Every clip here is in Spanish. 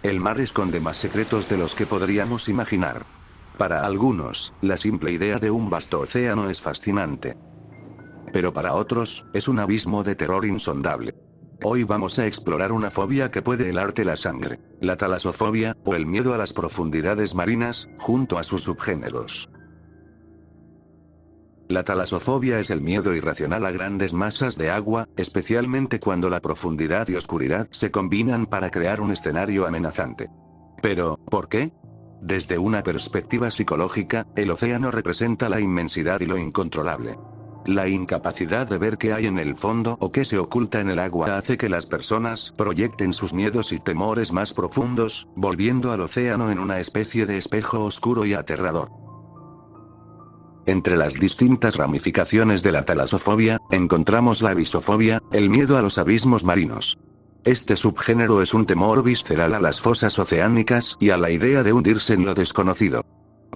El mar esconde más secretos de los que podríamos imaginar. Para algunos, la simple idea de un vasto océano es fascinante. Pero para otros, es un abismo de terror insondable. Hoy vamos a explorar una fobia que puede helarte la sangre, la talasofobia, o el miedo a las profundidades marinas, junto a sus subgéneros. La talasofobia es el miedo irracional a grandes masas de agua, especialmente cuando la profundidad y oscuridad se combinan para crear un escenario amenazante. Pero, ¿por qué? Desde una perspectiva psicológica, el océano representa la inmensidad y lo incontrolable. La incapacidad de ver qué hay en el fondo o qué se oculta en el agua hace que las personas proyecten sus miedos y temores más profundos, volviendo al océano en una especie de espejo oscuro y aterrador. Entre las distintas ramificaciones de la talasofobia, encontramos la abisofobia, el miedo a los abismos marinos. Este subgénero es un temor visceral a las fosas oceánicas y a la idea de hundirse en lo desconocido.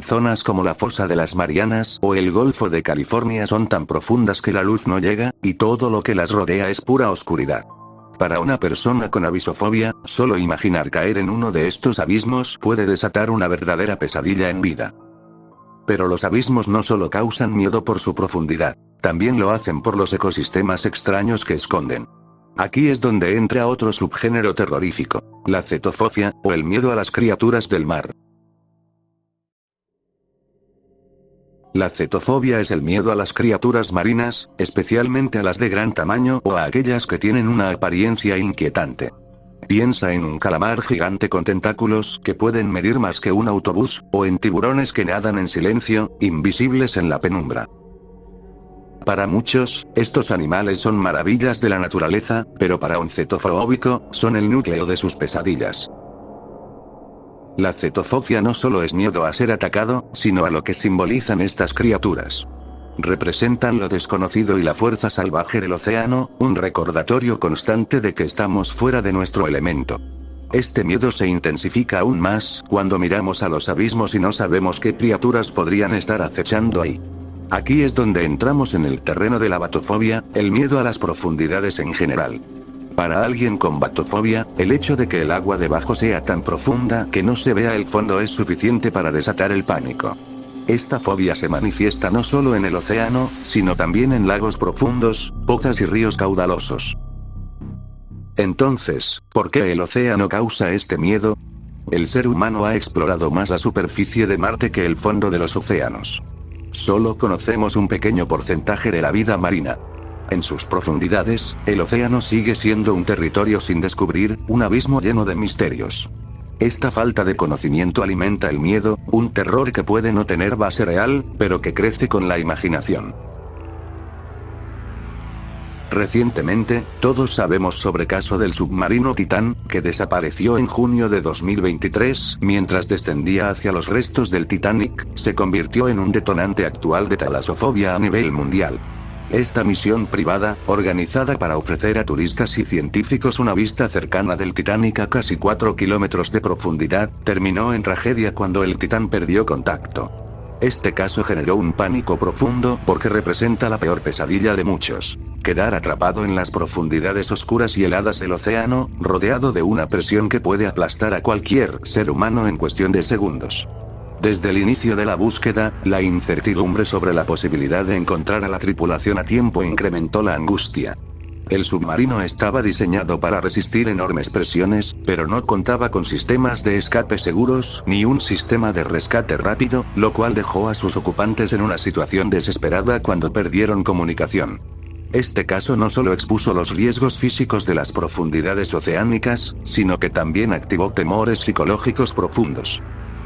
Zonas como la fosa de las Marianas o el Golfo de California son tan profundas que la luz no llega, y todo lo que las rodea es pura oscuridad. Para una persona con abisofobia, solo imaginar caer en uno de estos abismos puede desatar una verdadera pesadilla en vida. Pero los abismos no solo causan miedo por su profundidad, también lo hacen por los ecosistemas extraños que esconden. Aquí es donde entra otro subgénero terrorífico, la cetofobia, o el miedo a las criaturas del mar. La cetofobia es el miedo a las criaturas marinas, especialmente a las de gran tamaño o a aquellas que tienen una apariencia inquietante. Piensa en un calamar gigante con tentáculos que pueden medir más que un autobús, o en tiburones que nadan en silencio, invisibles en la penumbra. Para muchos, estos animales son maravillas de la naturaleza, pero para un cetofóbico, son el núcleo de sus pesadillas. La cetofobia no solo es miedo a ser atacado, sino a lo que simbolizan estas criaturas. Representan lo desconocido y la fuerza salvaje del océano, un recordatorio constante de que estamos fuera de nuestro elemento. Este miedo se intensifica aún más cuando miramos a los abismos y no sabemos qué criaturas podrían estar acechando ahí. Aquí es donde entramos en el terreno de la batofobia, el miedo a las profundidades en general. Para alguien con batofobia, el hecho de que el agua debajo sea tan profunda que no se vea el fondo es suficiente para desatar el pánico. Esta fobia se manifiesta no solo en el océano, sino también en lagos profundos, pozas y ríos caudalosos. Entonces, ¿por qué el océano causa este miedo? El ser humano ha explorado más la superficie de Marte que el fondo de los océanos. Solo conocemos un pequeño porcentaje de la vida marina. En sus profundidades, el océano sigue siendo un territorio sin descubrir, un abismo lleno de misterios. Esta falta de conocimiento alimenta el miedo, un terror que puede no tener base real, pero que crece con la imaginación. Recientemente, todos sabemos sobre el caso del submarino Titán, que desapareció en junio de 2023, mientras descendía hacia los restos del Titanic, se convirtió en un detonante actual de talasofobia a nivel mundial. Esta misión privada, organizada para ofrecer a turistas y científicos una vista cercana del Titanic a casi 4 kilómetros de profundidad, terminó en tragedia cuando el Titán perdió contacto. Este caso generó un pánico profundo porque representa la peor pesadilla de muchos: quedar atrapado en las profundidades oscuras y heladas del océano, rodeado de una presión que puede aplastar a cualquier ser humano en cuestión de segundos. Desde el inicio de la búsqueda, la incertidumbre sobre la posibilidad de encontrar a la tripulación a tiempo incrementó la angustia. El submarino estaba diseñado para resistir enormes presiones, pero no contaba con sistemas de escape seguros ni un sistema de rescate rápido, lo cual dejó a sus ocupantes en una situación desesperada cuando perdieron comunicación. Este caso no solo expuso los riesgos físicos de las profundidades oceánicas, sino que también activó temores psicológicos profundos.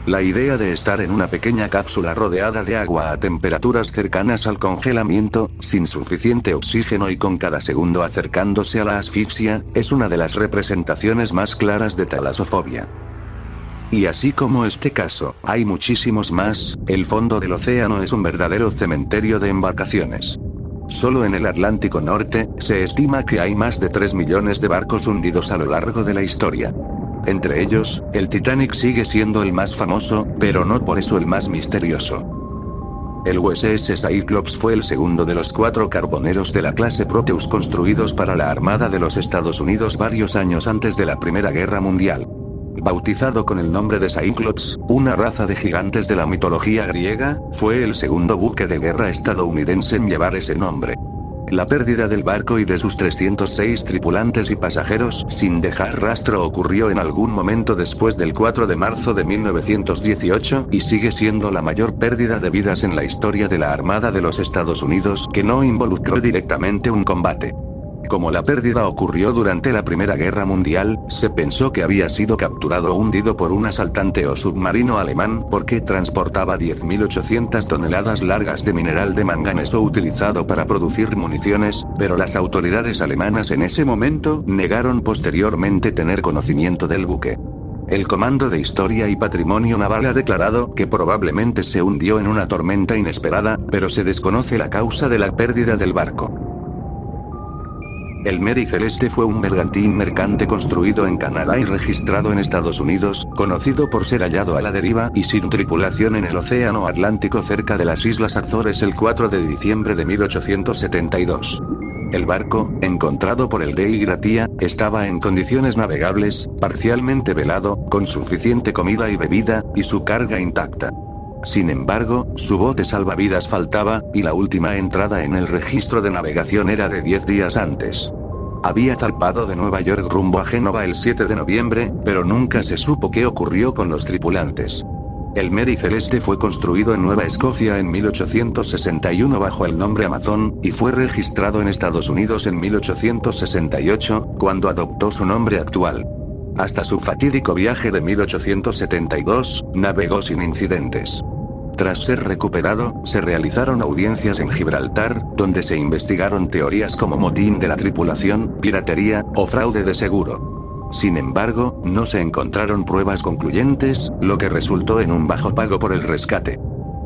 La idea de estar en una pequeña cápsula rodeada de agua a temperaturas cercanas al congelamiento, sin suficiente oxígeno y con cada segundo acercándose a la asfixia, es una de las representaciones más claras de talasofobia. Y así como este caso, hay muchísimos más. El fondo del océano es un verdadero cementerio de embarcaciones. Solo en el Atlántico Norte, se estima que hay más de 3 millones de barcos hundidos a lo largo de la historia. Entre ellos, el Titanic sigue siendo el más famoso, pero no por eso el más misterioso. El USS Cyclops fue el segundo de los 4 carboneros de la clase Proteus construidos para la Armada de los Estados Unidos varios años antes de la Primera Guerra Mundial. Bautizado con el nombre de Cyclops, una raza de gigantes de la mitología griega, fue el segundo buque de guerra estadounidense en llevar ese nombre. La pérdida del barco y de sus 306 tripulantes y pasajeros sin dejar rastro ocurrió en algún momento después del 4 de marzo de 1918 y sigue siendo la mayor pérdida de vidas en la historia de la Armada de los Estados Unidos que no involucró directamente un combate. Como la pérdida ocurrió durante la Primera Guerra Mundial, se pensó que había sido capturado o hundido por un asaltante o submarino alemán porque transportaba 10.800 toneladas largas de mineral de manganeso utilizado para producir municiones, pero las autoridades alemanas en ese momento negaron posteriormente tener conocimiento del buque. El Comando de Historia y Patrimonio Naval ha declarado que probablemente se hundió en una tormenta inesperada, pero se desconoce la causa de la pérdida del barco. El Mary Celeste fue un bergantín mercante construido en Canadá y registrado en Estados Unidos, conocido por ser hallado a la deriva y sin tripulación en el Océano Atlántico cerca de las Islas Azores el 4 de diciembre de 1872. El barco, encontrado por el D.I. Gratia, estaba en condiciones navegables, parcialmente velado, con suficiente comida y bebida, y su carga intacta. Sin embargo, su bote salvavidas faltaba, y la última entrada en el registro de navegación era de 10 días antes. Había zarpado de Nueva York rumbo a Génova el 7 de noviembre, pero nunca se supo qué ocurrió con los tripulantes. El Mary Celeste fue construido en Nueva Escocia en 1861 bajo el nombre Amazon, y fue registrado en Estados Unidos en 1868, cuando adoptó su nombre actual. Hasta su fatídico viaje de 1872, navegó sin incidentes. Tras ser recuperado, se realizaron audiencias en Gibraltar, donde se investigaron teorías como motín de la tripulación, piratería, o fraude de seguro. Sin embargo, no se encontraron pruebas concluyentes, lo que resultó en un bajo pago por el rescate.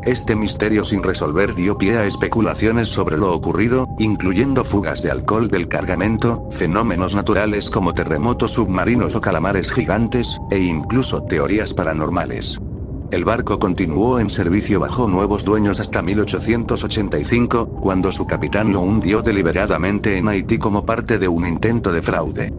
Este misterio sin resolver dio pie a especulaciones sobre lo ocurrido, incluyendo fugas de alcohol del cargamento, fenómenos naturales como terremotos submarinos o calamares gigantes, e incluso teorías paranormales. El barco continuó en servicio bajo nuevos dueños hasta 1885, cuando su capitán lo hundió deliberadamente en Haití como parte de un intento de fraude.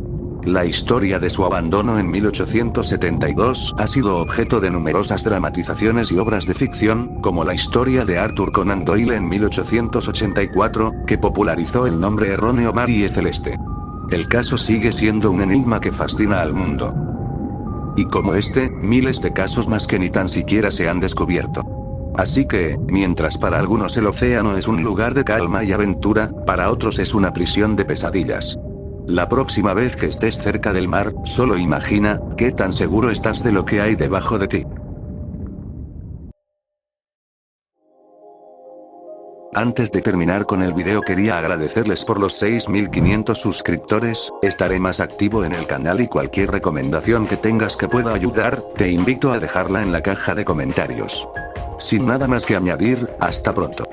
La historia de su abandono en 1872 ha sido objeto de numerosas dramatizaciones y obras de ficción, como la historia de Arthur Conan Doyle en 1884, que popularizó el nombre erróneo Mary Celeste. El caso sigue siendo un enigma que fascina al mundo. Y como este, miles de casos más que ni tan siquiera se han descubierto. Así que, mientras para algunos el océano es un lugar de calma y aventura, para otros es una prisión de pesadillas. La próxima vez que estés cerca del mar, solo imagina, qué tan seguro estás de lo que hay debajo de ti. Antes de terminar con el video quería agradecerles por los 6.500 suscriptores, estaré más activo en el canal y cualquier recomendación que tengas que pueda ayudar, te invito a dejarla en la caja de comentarios. Sin nada más que añadir, hasta pronto.